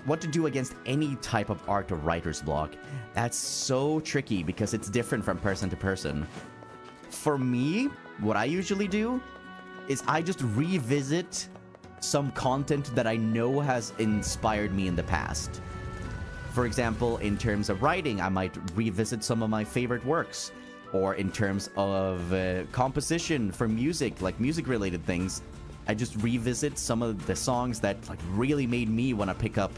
what to do against any type of art or writer's block, that's so tricky because it's different from person to person. For me, what I usually do is I just revisit some content that I know has inspired me in the past. For example, in terms of writing, I might revisit some of my favorite works. Or in terms of composition for music, like music-related things, I just revisit some of the songs that like really made me want to pick up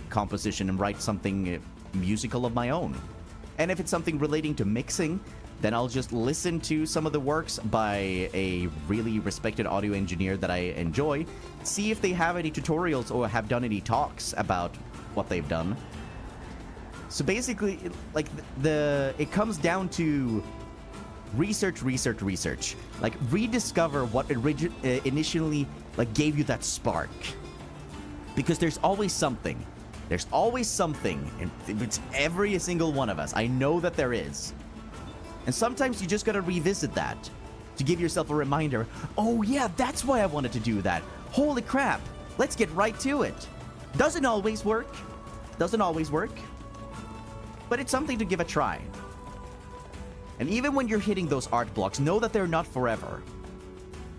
composition and write something musical of my own. And if it's something relating to mixing, then I'll just listen to some of the works by a really respected audio engineer that I enjoy, see if they have any tutorials or have done any talks about what they've done. So basically, like, it comes down to research. Like, rediscover what initially, like, gave you that spark. Because there's always something. There's always something. And it's every single one of us. I know that there is. And sometimes you just gotta revisit that to give yourself a reminder. Oh yeah, that's why I wanted to do that. Holy crap. Let's get right to it. Doesn't always work. Doesn't always work. But it's something to give a try. And even when you're hitting those art blocks, know that they're not forever.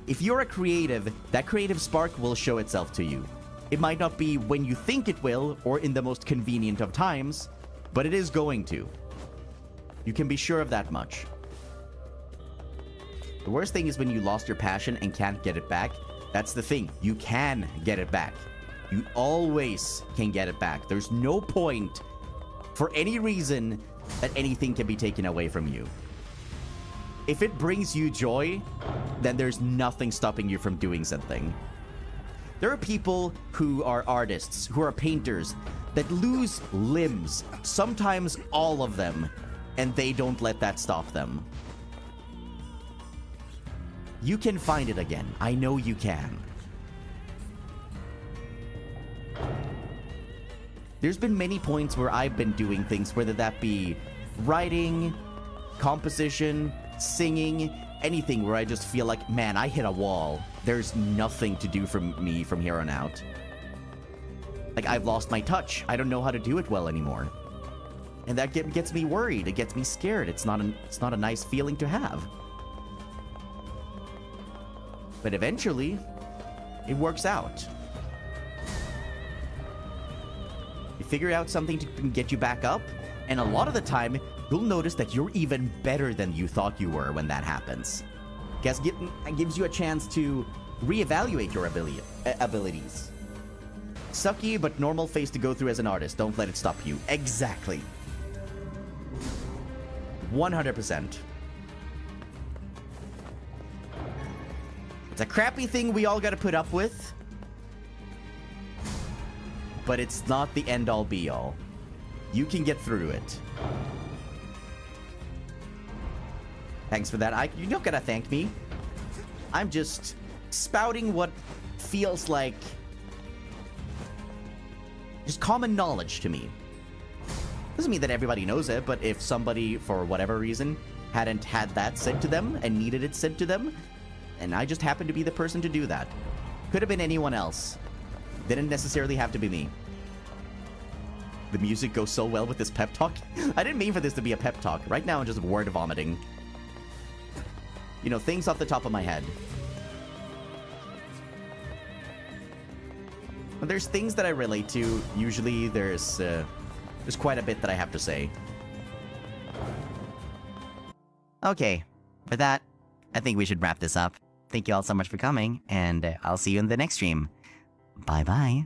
If you're a creative, that creative spark will show itself to you. It might not be when you think it will, or in the most convenient of times, but it is going to. You can be sure of that much. The worst thing is when you lost your passion and can't get it back. That's the thing. You can get it back. You always can get it back. There's no point for any reason that anything can be taken away from you. If it brings you joy, then there's nothing stopping you from doing something. There are people who are artists, who are painters, that lose limbs, sometimes all of them, and they don't let that stop them. You can find it again. I know you can. There's been many points where I've been doing things, whether that be writing, composition, singing, anything where I just feel like, man, I hit a wall. There's nothing to do for me from here on out. Like, I've lost my touch. I don't know how to do it well anymore. And that gets me worried. It gets me scared. It's not a nice feeling to have. But eventually, it works out. You figure out something to get you back up, and a lot of the time, you'll notice that you're even better than you thought you were when that happens. It gives you a chance to reevaluate your abilities. Sucky but normal phase to go through as an artist. Don't let it stop you. Exactly. 100%. It's a crappy thing we all gotta put up with, but it's not the end-all be-all. You can get through it. Thanks for that, Ike. You're not gonna thank me. I'm just spouting what feels like just common knowledge to me. Doesn't mean that everybody knows it, but if somebody, for whatever reason, hadn't had that said to them and needed it said to them, and I just happened to be the person to do that. Could have been anyone else. Didn't necessarily have to be me. The music goes so well with this pep talk. I didn't mean for this to be a pep talk. Right now I'm just word vomiting. You know, things off the top of my head. But there's things that I relate to. Usually there's quite a bit that I have to say. Okay, with that, I think we should wrap this up. Thank you all so much for coming, and I'll see you in the next stream. Bye-bye.